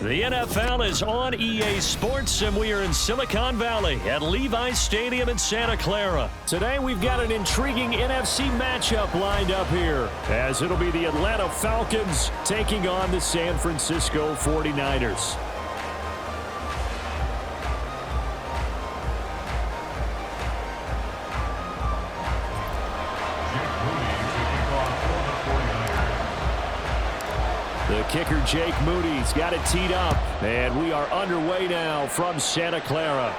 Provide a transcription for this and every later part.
The NFL is on EA Sports, and we are in Silicon Valley at Levi's Stadium in Santa Clara. Today, we've got an intriguing NFC matchup lined up here, as it'll be the Atlanta Falcons taking on the San Francisco 49ers. The kicker, Jake Moody's got it teed up, and we are underway now from Santa Clara.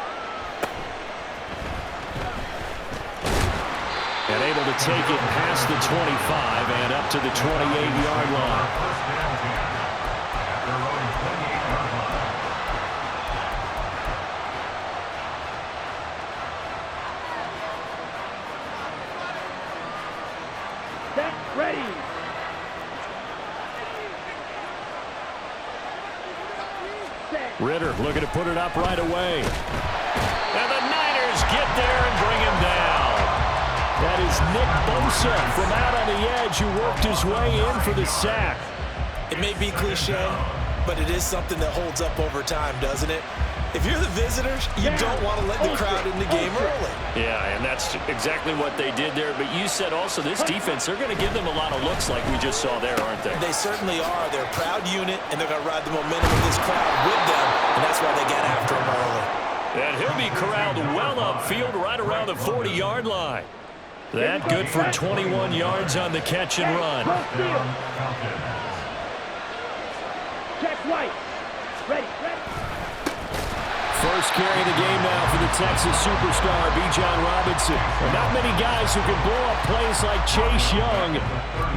And able to take it past the 25 and up to the 28-yard line. Set, ready. Ritter looking to put it up right away. And the Niners get there and bring him down. That is Nick Bosa from out on the edge who worked his way in for the sack. It may be cliche, but it is something that holds up over time, doesn't it? If you're the visitors, you don't want to let the crowd in the game early. Yeah, and that's exactly what they did there. But you said also this defense, they're going to give them a lot of looks like we just saw there, aren't they? They certainly are. They're a proud unit, and they're going to ride the momentum of this crowd with them, and that's why they got after him early. And he'll be corralled well upfield right around the 40-yard line. That good for 21 yards on the catch and run. Check right. Ready. First carry of the game now for the Texas superstar, Bijan Robinson. Not many guys who can blow up plays like Chase Young.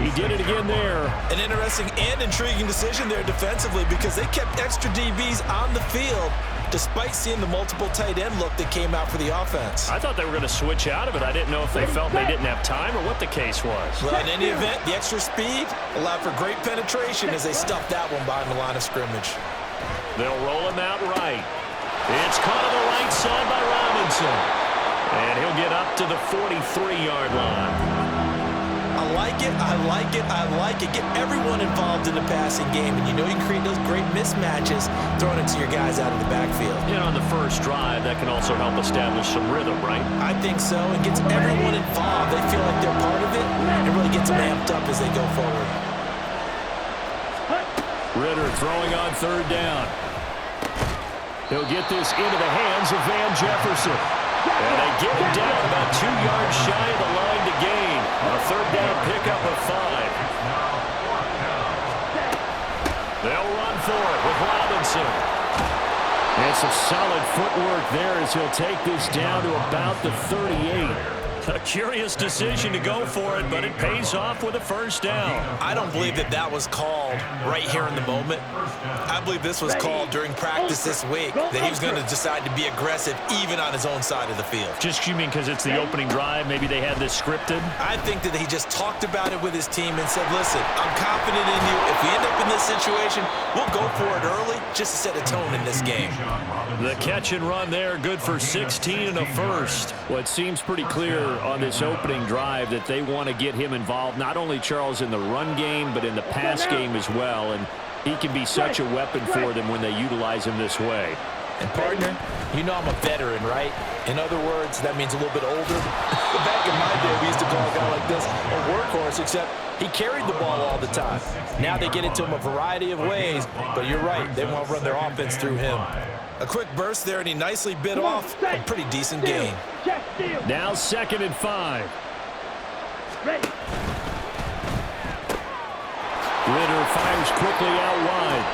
He did it again there. An interesting and intriguing decision there defensively because they kept extra DBs on the field despite seeing the multiple tight end look that came out for the offense. I thought they were going to switch out of it. I didn't know if they felt they didn't have time or what the case was. Well, in any event, the extra speed allowed for great penetration as they stuffed that one behind the line of scrimmage. They'll roll him out right. It's caught on the right side by Robinson. And he'll get up to the 43-yard line. I like it. Get everyone involved in the passing game. And you know you can create those great mismatches throwing it to your guys out of the backfield. You know, on the first drive, that can also help establish some rhythm, right? I think so. It gets everyone involved. They feel like they're part of it. It really gets them amped up as they go forward. Ritter throwing on third down. He'll get this into the hands of Van Jefferson. And they get him down about 2 yards shy of the line to gain. A third down pickup of 5. They'll run for it with Robinson. And some solid footwork there as he'll take this down to about the 38. A curious decision to go for it, but it pays off with a first down. I don't believe that was called right here in the moment. I believe this was called during practice this week, that he was going to decide to be aggressive even on his own side of the field. Just, you mean because it's the opening drive? Maybe they had this scripted? I think that he just talked about it with his team and said, listen, I'm confident in you. If we end up in this situation, we'll go for it early just to set a tone in this game. The catch and run there, good for 16 and a first. Well, it seems pretty clear on this opening drive that they want to get him involved, not only, Charles, in the run game, but in the pass game as well. And he can be such a weapon for them when they utilize him this way. And, partner, you know I'm a veteran, right? In other words, that means a little bit older. But back in my day, we used to call a guy like this a workhorse, except he carried the ball all the time. Now they get it to him a variety of ways, but you're right, they want to run their offense through him. A quick burst there, and he nicely bit off a pretty decent gain. Now 2nd and 5. Ready. Ritter fires quickly out wide.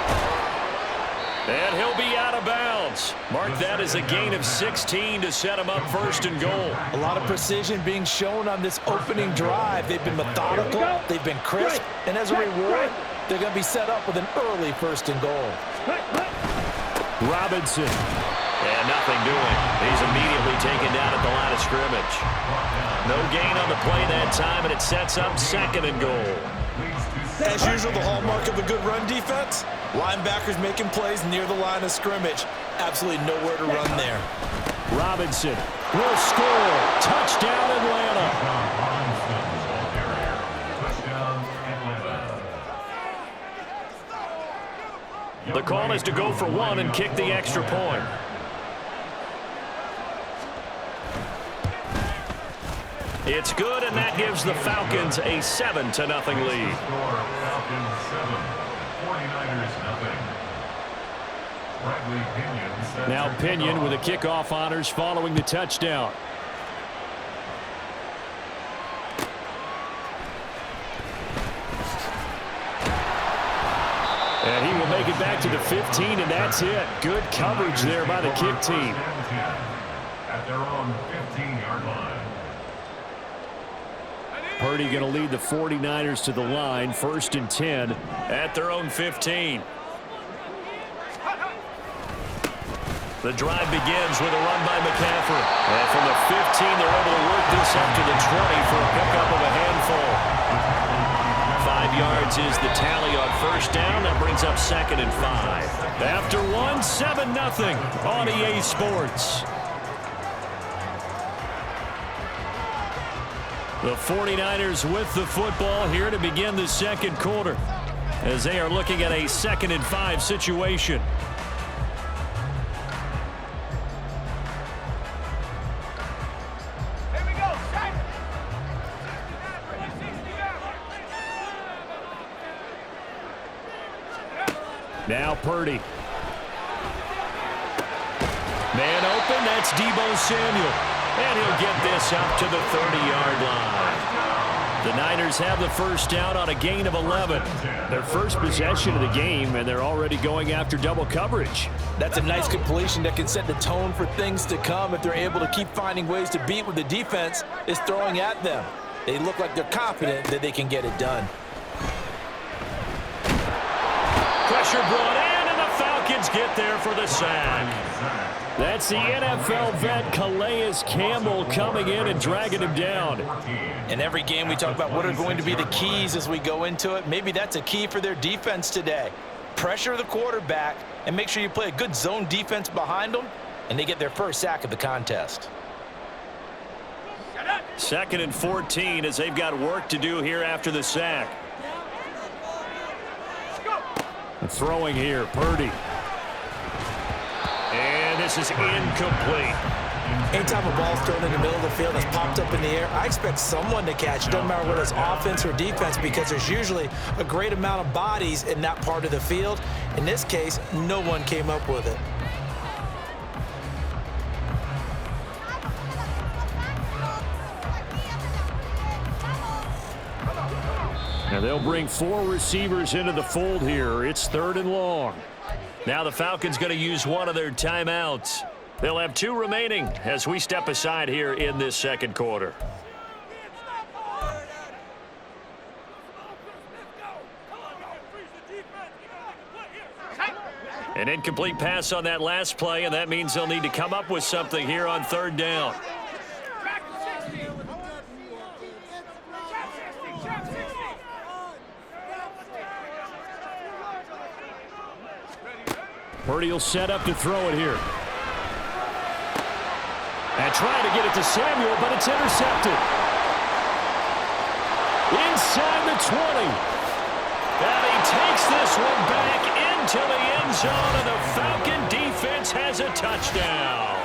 And he'll be out of bounds. Mark that as a gain of 16 to set him up 1st and goal. A lot of precision being shown on this opening drive. They've been methodical, they've been crisp, and as a reward, they're going to be set up with an early 1st and goal. Robinson. And nothing doing. He's immediately taken down at the line of scrimmage. No gain on the play that time, and it sets up 2nd and goal. As usual, the hallmark of a good run defense, linebackers making plays near the line of scrimmage. Absolutely nowhere to run there. Robinson will score. Touchdown, Atlanta. The call is to go for one and kick the extra point. It's good, and that gives the Falcons a 7-0 lead. Now Pinion with the kickoff honors following the touchdown. And he will make it back to the 15, and that's it. Good coverage there by the kick team. At their own 15-yard line. Purdy going to lead the 49ers to the line, 1st and 10 at their own 15. The drive begins with a run by McCaffrey. And from the 15, they're able to work this up to the 20 for a pickup of a handful. 5 yards is the tally on first down. That brings up 2nd and 5. After one, 7-0 on EA Sports. The 49ers with the football here to begin the second quarter as they are looking at a 2nd and 5 situation. Here we go. Now Purdy. Man open, that's Deebo Samuel. And he'll get this up to the 30-yard line. The Niners have the first down on a gain of 11. Their first possession of the game, and they're already going after double coverage. That's a nice completion that can set the tone for things to come if they're able to keep finding ways to beat what the defense is throwing at them. They look like they're confident that they can get it done. Pressure brought in, and the Falcons get there for the sack. That's the NFL vet Calais Campbell coming in and dragging him down. In every game we talk about what are going to be the keys as we go into it. Maybe that's a key for their defense today. Pressure the quarterback and make sure you play a good zone defense behind them, and they get their first sack of the contest. 2nd and 14 as they've got work to do here after the sack. And throwing here, Purdy. And this is incomplete. Anytime a ball's thrown in the middle of the field and it's popped up in the air, I expect someone to catch. Doesn't matter whether it's offense or defense, because there's usually a great amount of bodies in that part of the field. In this case, no one came up with it. Now they'll bring 4 receivers into the fold here. It's 3rd and long. Now the Falcons going to use one of their timeouts. They'll have 2 remaining as we step aside here in this second quarter. An incomplete pass on that last play, and that means they'll need to come up with something here on 3rd down. Purdy will set up to throw it here. And trying to get it to Samuel, but it's intercepted. Inside the 20. And he takes this one back into the end zone, and the Falcon defense has a touchdown.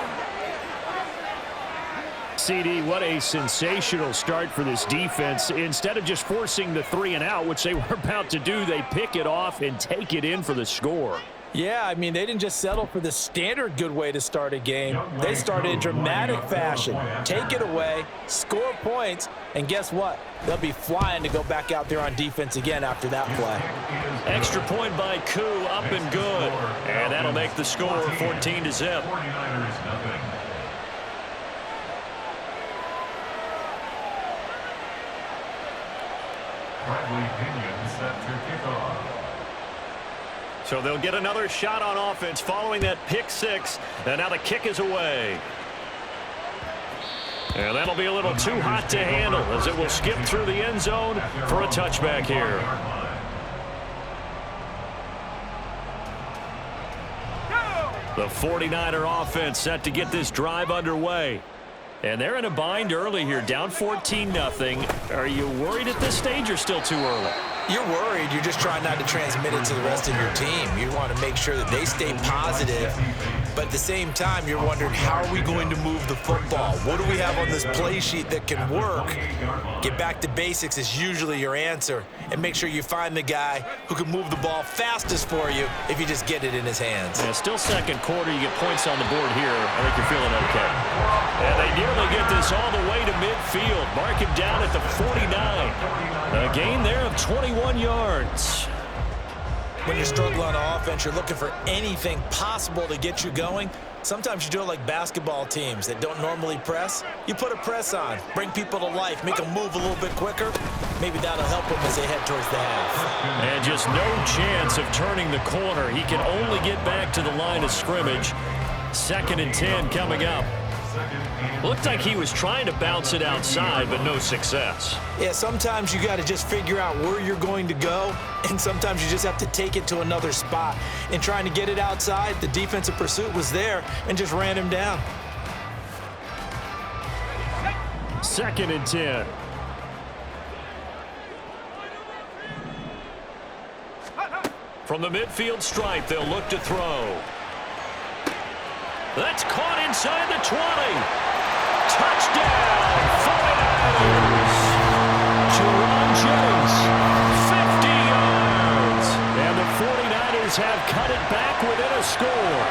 CD, what a sensational start for this defense. Instead of just forcing the 3 and out, which they were about to do, they pick it off and take it in for the score. Yeah, I mean, they didn't just settle for the standard good way to start a game. They started in dramatic fashion. Take it away, score points, and guess what? They'll be flying to go back out there on defense again after that play. Extra point by Koo, up and good. And that'll make the score 14-0. So they'll get another shot on offense following that pick 6. And now the kick is away. And that'll be a little too hot to handle as it will skip through the end zone for a touchback here. The 49er offense set to get this drive underway. And they're in a bind early here, down 14-0. Are you worried at this stage or still too early? You're worried. You're just trying not to transmit it to the rest of your team. You want to make sure that they stay positive, but at the same time, you're wondering, how are we going to move the football? What do we have on this play sheet that can work? Get back to basics is usually your answer, and make sure you find the guy who can move the ball fastest for you if you just get it in his hands. Yeah, still second quarter. You get points on the board here. I think you're feeling okay. And they nearly get this all the way to midfield. Mark him down at the 49. A gain there of 21 yards. When you're struggling on offense, you're looking for anything possible to get you going. Sometimes you do it like basketball teams that don't normally press. You put a press on, bring people to life, make them move a little bit quicker. Maybe that'll help them as they head towards the half. And just no chance of turning the corner. He can only get back to the line of scrimmage. 2nd and 10 coming up. Looked like he was trying to bounce it outside, but no success. Yeah, sometimes you got to just figure out where you're going to go, and sometimes you just have to take it to another spot. In trying to get it outside, the defensive pursuit was there and just ran him down. 2nd and 10. From the midfield stripe, they'll look to throw. That's caught inside the 20. Touchdown, 49ers. Jerron Jennings, 50 yards. And the 49ers have cut it back within a score.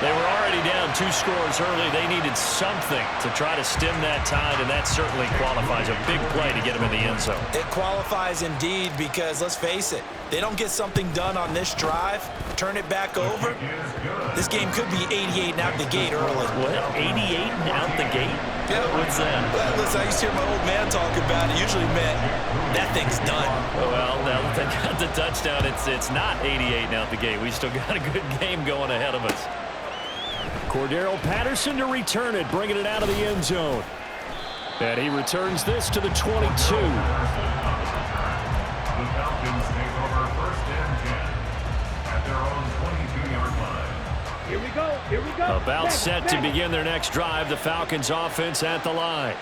They were already down 2 scores early. They needed something to try to stem that tide, and that certainly qualifies. A big play to get them in the end zone. It qualifies indeed because, let's face it, they don't get something done on this drive, turn it back over. This game could be 88 and out the gate early. What? 88 and out the gate? Yeah. What's that? Well, listen, I used to hear my old man talk about it. Usually meant that thing's done. Well, now that they got the touchdown, it's not 88 and out the gate. We still got a good game going ahead of us. Cordero Patterson to return it, bringing it out of the end zone. And he returns this to the 22. The Falcons take over 1st and 10 at their own 22-yard line. Here we go. Here we go. About set to begin their next drive. The Falcons offense at the line.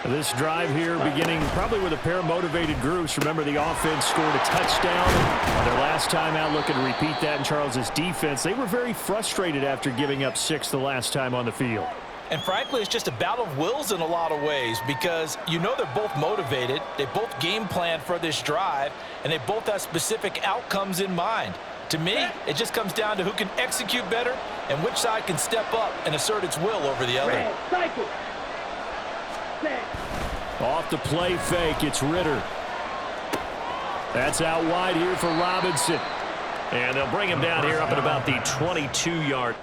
This drive here beginning probably with a pair of motivated groups. Remember, the offense scored a touchdown on their last time out, looking to repeat that in Charles's defense. They were very frustrated after giving up 6 the last time on the field. And frankly, it's just a battle of wills in a lot of ways because you know they're both motivated, they both game plan for this drive, and they both have specific outcomes in mind. To me, it just comes down to who can execute better and which side can step up and assert its will over the other. Red, cycle. Set. Off the play fake, it's Ritter. That's out wide here for Robinson. And they'll bring him down here up at about the 22-yard.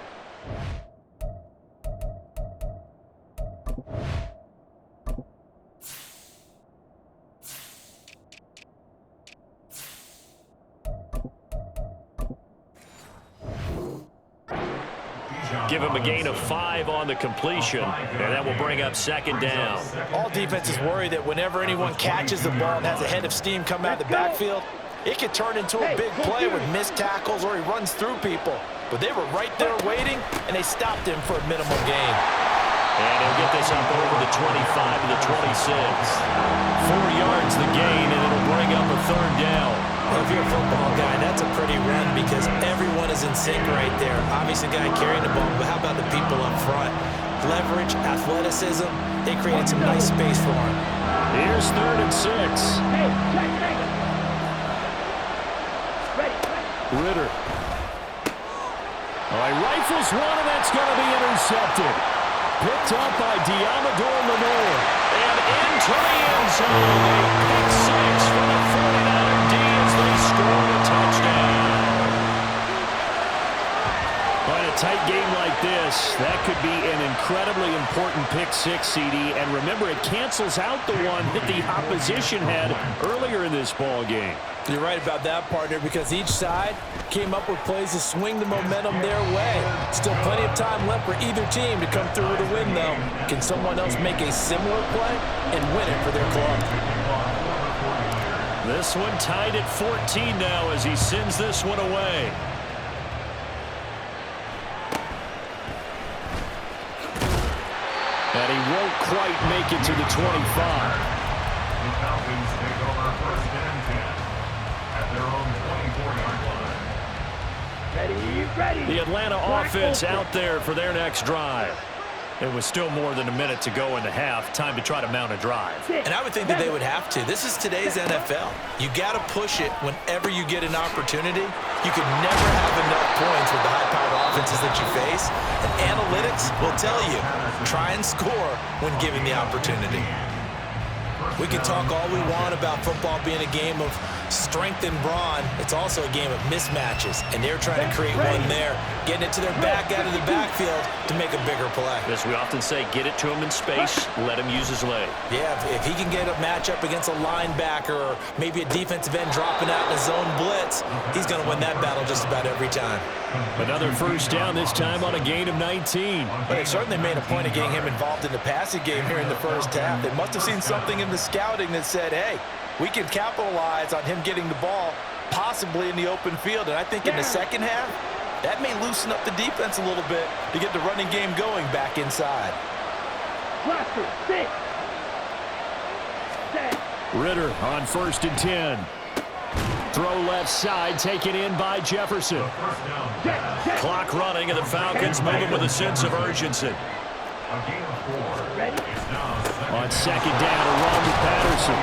Give him a gain of 5 on the completion, and that will bring up 2nd down. All defenses worry that whenever anyone catches the ball and has a head of steam come out of the backfield, it could turn into a big play with missed tackles or he runs through people. But they were right there waiting, and they stopped him for a minimal gain. And he'll get this up over the 25 to the 26. 4 yards the gain, and it'll bring up a 3rd down. Well, if you're a football guy, that's a pretty run because everyone is in sync right there. Obviously, the guy carrying the ball, but how about the people up front? Leverage, athleticism, they created some nice space for him. Here's 3rd and 6. Hey, check, check. Ready. Ritter. All right, rifles one, and that's going to be intercepted. Picked up by Diamador Lenore. And into the end zone. A pick 6 for the 49er D as they scored a touchdown. But a tight game like this, that could be an incredibly important pick 6, CD. And remember, it cancels out the one that the opposition had earlier in this ball game. You're right about that, partner, because each side came up with plays to swing the momentum their way. Still plenty of time left for either team to come through with a win, though. Can someone else make a similar play and win it for their club? This one tied at 14 now as he sends this one away. And he won't quite make it to the 25. The Falcons take over 1st and 10 Ready. The Atlanta offense out there for their next drive. It was still more than a minute to go in the half. Time to try to mount a drive. And I would think that they would have to. This is today's NFL. You got to push it whenever you get an opportunity. You could never have enough points with the high-powered offenses that you face. And analytics will tell you, try and score when given the opportunity. We can talk all we want about football being a game of strength and brawn. It's also a game of mismatches, and they're trying to create one there, getting it to their back out of the backfield to make a bigger play. As we often say, get it to him in space, let him use his leg. Yeah, if he can get a matchup against a linebacker or maybe a defensive end dropping out in a zone blitz, he's going to win that battle just about every time. Another first down, this time on a gain of 19. But they certainly made a point of getting him involved in the passing game here in the first half. They must have seen something in the scouting that said, hey, we can capitalize on him getting the ball possibly in the open field. And I think in the second half, that may loosen up the defense a little bit to get the running game going back inside. Blaster, 6. Ritter on 1st and 10. Throw left side, taken in by Jefferson. Clock running, and the Falcons moving with a sense of urgency. On 2nd down, a run with Patterson.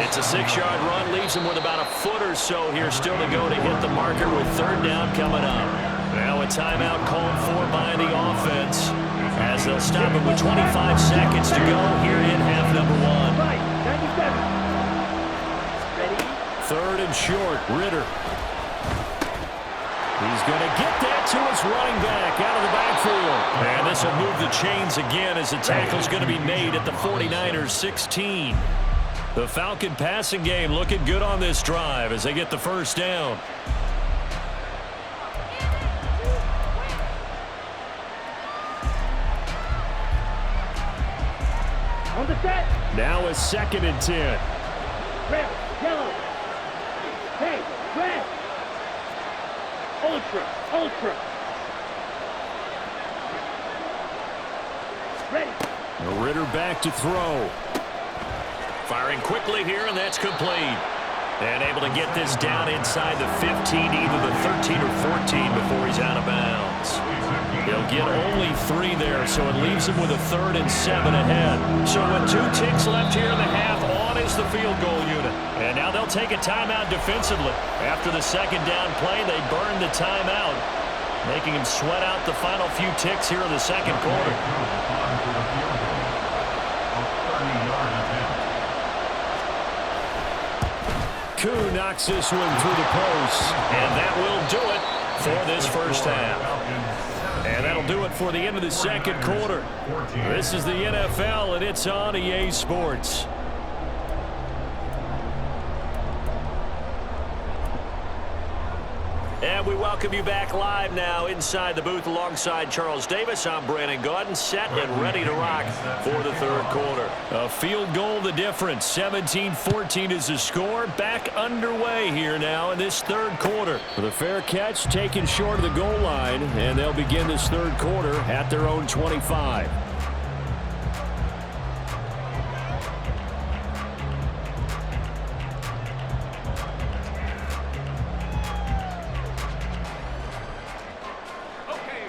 It's a 6-yard run, leaves him with about a foot or so here still to go to hit the marker with 3rd down coming up. Now a timeout called for by the offense as they'll stop it with 25 seconds to go here in half number 1. 97. 3rd and short, Ritter. He's going to get that to his running back out of the backfield. And this will move the chains again as the tackle's going to be made at the 49ers 16. The Falcon passing game looking good on this drive as they get the first down. On the set. Now a 2nd and 10. Red, yellow. Hey, red. Ultra. Ready. Ritter back to throw. Firing quickly here, and that's complete. And able to get this down inside the 15, either the 13 or 14 before he's out of bounds. He'll get only 3 there, so it leaves him with a 3rd and 7 ahead. So with 2 ticks left here in the half, on is the field goal unit. And now they'll take a timeout defensively. After the 2nd down play, they burn the timeout, making him sweat out the final few ticks here in the 2nd quarter. Koo knocks this one through the post, and that will do it for this first half. And that'll do it for the end of the 2nd quarter. This is the NFL, and it's on EA Sports. And we welcome you back live now inside the booth alongside Charles Davis. I'm Brandon Gaudin, set and ready to rock for the 3rd quarter. A field goal the difference. 17-14 is the score. Back underway here now in this 3rd quarter. The fair catch taken short of the goal line, and they'll begin this 3rd quarter at their own 25.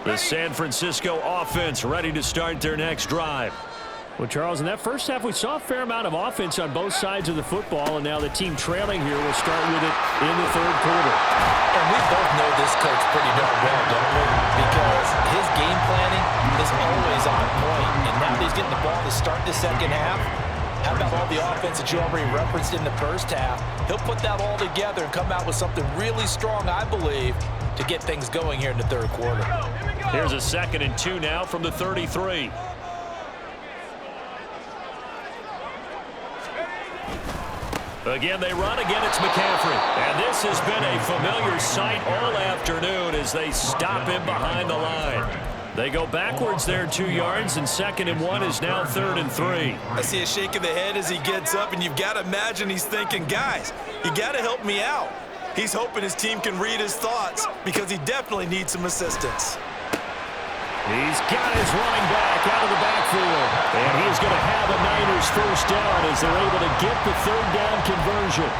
The San Francisco offense ready to start their next drive. Well, Charles, in that first half, we saw a fair amount of offense on both sides of the football, and now the team trailing here will start with it in the 3rd quarter. And we both know this coach pretty darn well, don't we? Because his game planning is always on point, and now he's getting the ball to start the 2nd half. How about all the offense that you already referenced in the first half? He'll put that all together and come out with something really strong, I believe, to get things going here in the 3rd quarter. Here's a 2nd and 2 now from the 33. Again, they run. Again, it's McCaffrey. And this has been a familiar sight all afternoon as they stop him behind the line. They go backwards there 2 yards, and 2nd and 1 is now 3rd and 3. I see a shake of the head as he gets up, and you've got to imagine he's thinking, guys, you got to help me out. He's hoping his team can read his thoughts because he definitely needs some assistance. He's got his running back out of the backfield. And he's going to have a Niners first down as they're able to get the 3rd down conversion.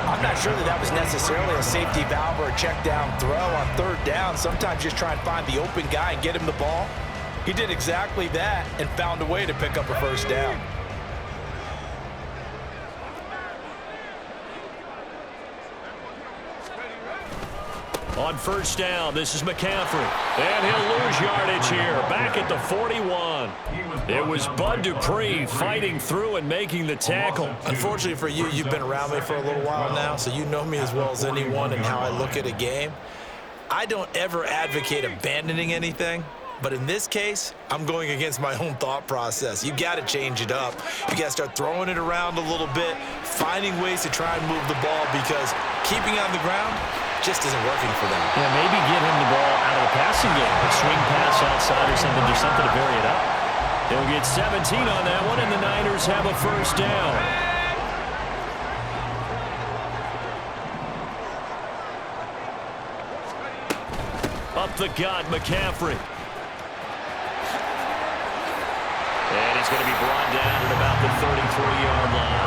I'm not sure that was necessarily a safety valve or a check down throw on third down. Sometimes just try and find the open guy and get him the ball. He did exactly that and found a way to pick up a first down. On first down, this is McCaffrey. And he'll lose yardage here, back at the 41. It was Bud Dupree fighting through and making the tackle. Unfortunately for you, you've been around me for a little while now, so you know me as well as anyone and how I look at a game. I don't ever advocate abandoning anything, but in this case, I'm going against my own thought process. You got to change it up. You got to start throwing it around a little bit, finding ways to try and move the ball, because keeping it on the ground just isn't working for them. Yeah, maybe get him the ball out of the passing game. A swing pass outside or something, just something to vary it up. They'll get 17 on that one, and the Niners have a first down. Up the gut, McCaffrey. And he's going to be brought down at about the 33-yard line.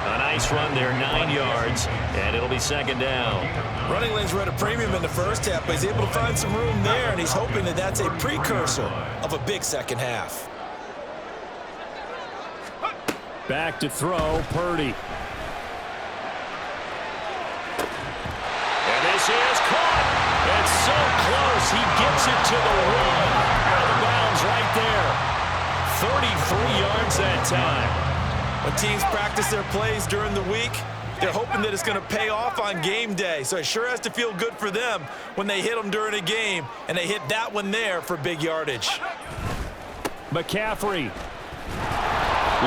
A nice run there, 9 yards, and it'll be second down. Running lanes were at a premium in the first half, but he's able to find some room there, and he's hoping that that's a precursor of a big second half. Back to throw, Purdy. And this is caught. It's so close. He gets it to the 1. Out of bounds right there. 33 yards that time. When teams practice their plays during the week, they're hoping that it's going to pay off on game day. So it sure has to feel good for them when they hit them during a game, and they hit that one there for big yardage. McCaffrey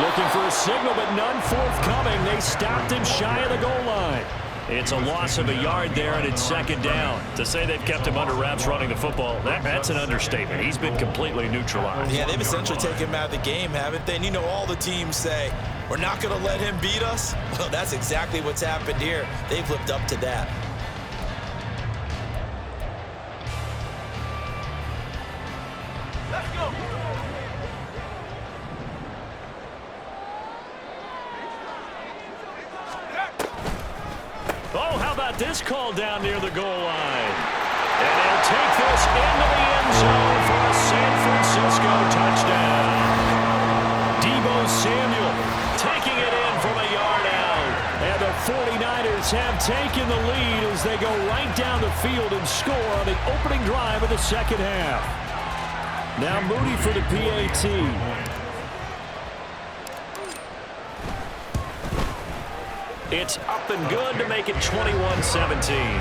looking for a signal, but none forthcoming. They stopped him shy of the goal line. It's a loss of a yard there, and it's second down. To say they've kept him under wraps running the football, that's an understatement. He's been completely neutralized. Yeah, they've essentially taken him out of the game, haven't they? And you know, all the teams say, we're not going to let him beat us. Well, that's exactly what's happened here. They've lived up to that. Let's go. Oh, how about this call down near the goal line? And they'll take this into the end zone for a San Francisco touchdown. Deebo Samuel taking it in from a yard out. And the 49ers have taken the lead as they go right down the field and score on the opening drive of the second half. Now Moody for the PAT. It's up and good to make it 21-17.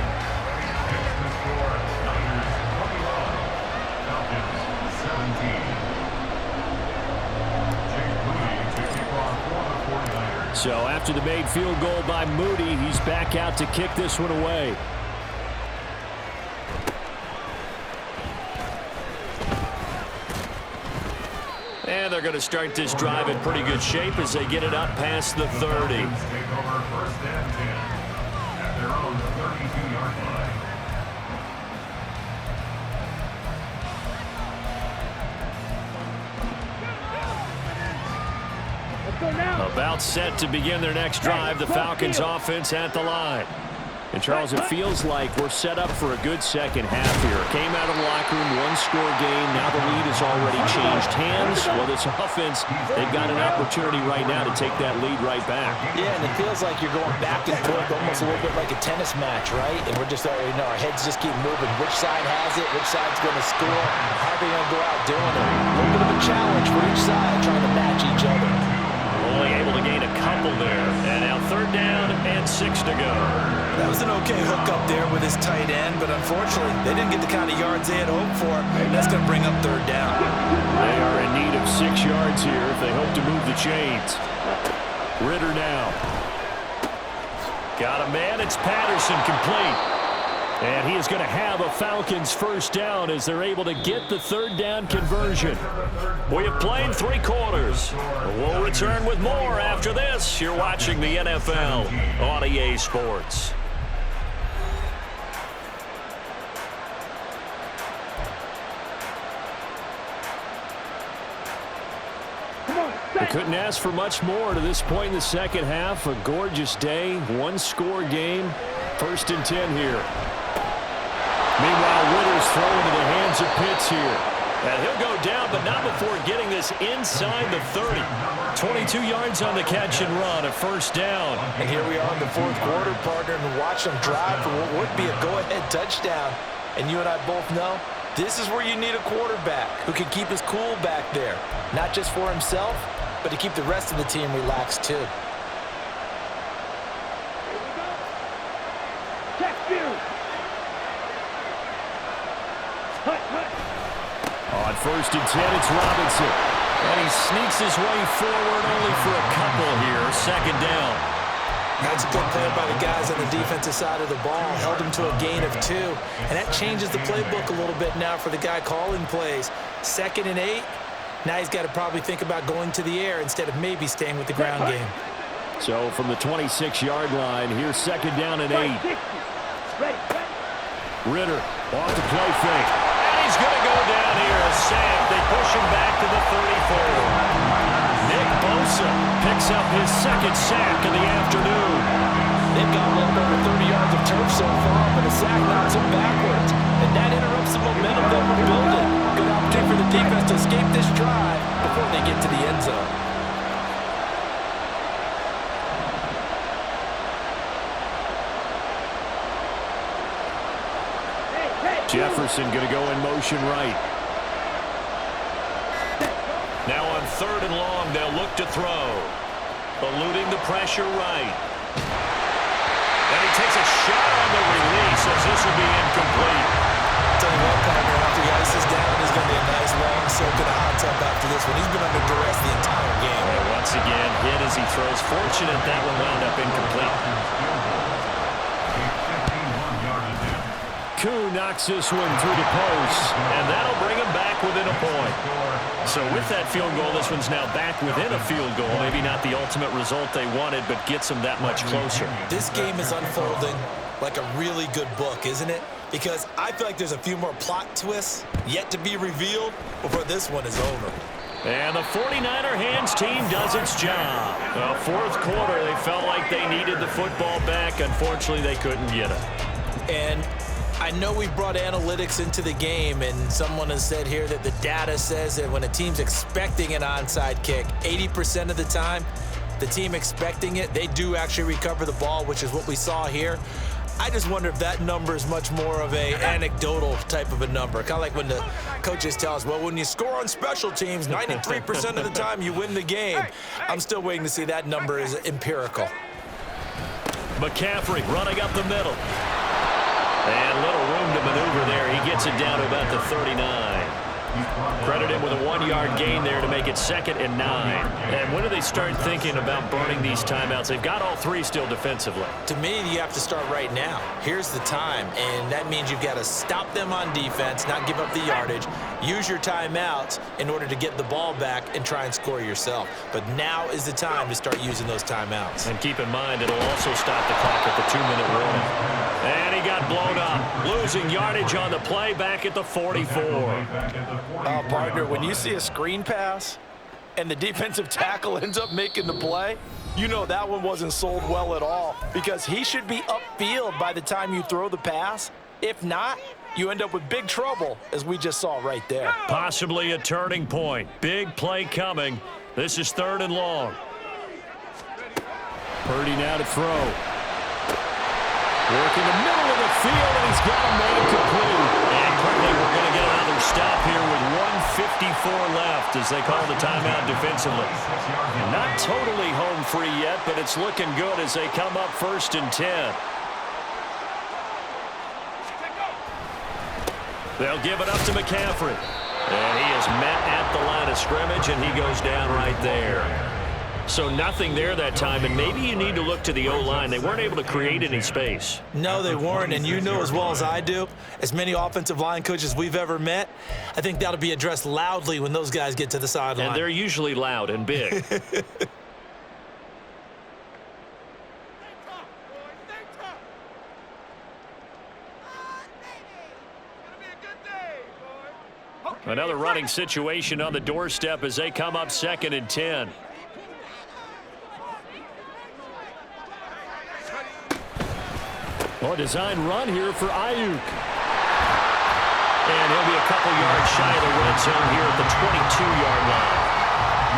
So after the made field goal by Moody, he's back out to kick this one away. And they're going to start this drive in pretty good shape as they get it up past the 30. About set to begin their next drive, the Falcons offense at the line. And, Charles, it feels like we're set up for a good second half here. Came out of the locker room, one-score game. Now the lead has already changed hands. Well, this offense, they've got an opportunity right now to take that lead right back. Yeah, and it feels like you're going back and forth almost a little bit like a tennis match, right? And we're just, our heads just keep moving. Which side has it? Which side's going to score? How are they going to go out doing it? A little bit of a challenge for each side trying to match each other. Only able to gain a couple there. And now third down and 6 to go. That was an okay hook up there with his tight end, but unfortunately, they didn't get the kind of yards they had hoped for, and that's going to bring up third down. They are in need of 6 yards here if they hope to move the chains. Ritter now. Got a man. It's Patterson complete. And he is going to have a Falcons first down as they're able to get the third down conversion. We have played 3 quarters. We'll return with more after this. You're watching the NFL on EA Sports. The Couldn't ask for much more to this point in the second half. A gorgeous day, one-score game. 1st and 10 here. Meanwhile, Ritter's throwing into the hands of Pitts here. And he'll go down, but not before getting this inside the 30. 22 yards on the catch and run, a 1st down. And here we are in the 4th quarter, partner, and watch them drive for what would be a go-ahead touchdown. And you and I both know this is where you need a quarterback who can keep his cool back there. Not just for himself, but to keep the rest of the team relaxed too. Check you. On 1st and 10, it's Robinson. And he sneaks his way forward only for a couple here. 2nd down. That's a good play by the guys on the defensive side of the ball. Held him to a gain of 2. And that changes the playbook a little bit now for the guy calling plays. 2nd and 8. Now he's got to probably think about going to the air instead of maybe staying with the ground game. So from the 26-yard line, here's 2nd down and 8. Ritter off the play fake. And he's going to go down here. A sack. They push him back to the 34. Nick Bosa picks up his 2nd sack of the afternoon. They've got well over 30 yards of turf so far, but a sack knocks him backwards. And that interrupts the momentum that we're building. Good opportunity for the defense to escape this drive before they get to the end zone. Jefferson going to go in motion right. Now on 3rd and long, they'll look to throw. Eluding the pressure right. And he takes a shot on the release as this will be incomplete. I'll tell you what, partner, after the ice is down, he's going to be a nice long soak in the hot tub after this one. He's been under duress the entire game. And once again, hit as he throws. Fortunate that one wound up incomplete. Koo knocks this one through the post, and that'll bring him back within a point. So with that field goal, this one's now back within a field goal. Maybe not the ultimate result they wanted, but gets them that much closer. This game is unfolding like a really good book, isn't it? Because I feel like there's a few more plot twists yet to be revealed before this one is over. And the 49er hands team does its job. The 4th quarter, they felt like they needed the football back. Unfortunately, they couldn't get it. And I know we brought analytics into the game, and someone has said here that the data says that when a team's expecting an onside kick, 80% of the time, the team expecting it, they do actually recover the ball, which is what we saw here. I just wonder if that number is much more of a anecdotal type of a number. Kind of like when the coaches tell us, well, when you score on special teams, 93% of the time you win the game. I'm still waiting to see that number is empirical. McCaffrey running up the middle. And little room to maneuver there. He gets it down to about the 39. Credit him with a 1-yard gain there to make it 2nd and 9. And when do they start thinking about burning these timeouts? They've got all 3 still defensively. To me, you have to start right now. Here's the time, and that means you've got to stop them on defense, not give up the yardage, use your timeouts in order to get the ball back and try and score yourself. But now is the time to start using those timeouts. And keep in mind, it'll also stop the clock at the 2-minute warning. And he got blown up, losing yardage on the play back at the 44. Partner, when you see a screen pass and the defensive tackle ends up making the play, you know that one wasn't sold well at all, because he should be upfield by the time you throw the pass. If not, you end up with big trouble, as we just saw right there. Possibly a turning point. Big play coming. This is 3rd and long. Purdy now to throw. Working the middle of the field, and he's got him made complete. And quickly, we're going to get another stop here with 1:54 left as they call the timeout defensively. Not totally home free yet, but it's looking good as they come up 1st and 10. They'll give it up to McCaffrey. And he is met at the line of scrimmage, and he goes down right there. So nothing there that time, and maybe you need to look to the O-line. They weren't able to create any space. No, they weren't, and you know as well as I do, as many offensive line coaches we've ever met, I think that'll be addressed loudly when those guys get to the sideline. And they're usually loud and big. Another running situation on the doorstep as they come up 2nd and 10. Oh, design run here for Ayuk. And he'll be a couple yards shy of the red zone here at the 22-yard line.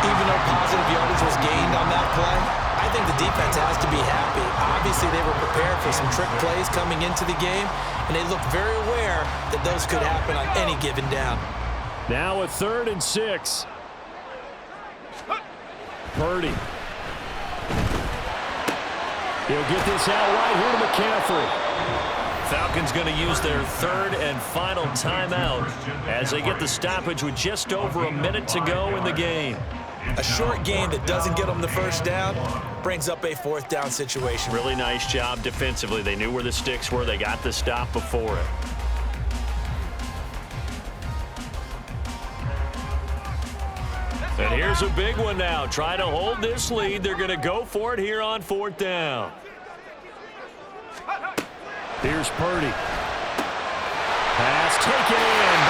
Even though positive yardage was gained on that play, I think the defense has to be happy. Obviously, they were prepared for some trick plays coming into the game, and they looked very aware that those could happen on any given down. Now a 3rd and 6. Purdy. He'll get this out wide here to McCaffrey. Falcons going to use their 3rd and final timeout as they get the stoppage with just over a minute to go in the game. A short game that doesn't get them the first down brings up a 4th down situation. Really nice job defensively. They knew where the sticks were. They got the stop before it. And here's a big one now. Trying to hold this lead. They're going to go for it here on 4th down. Here's Purdy. Pass taken in.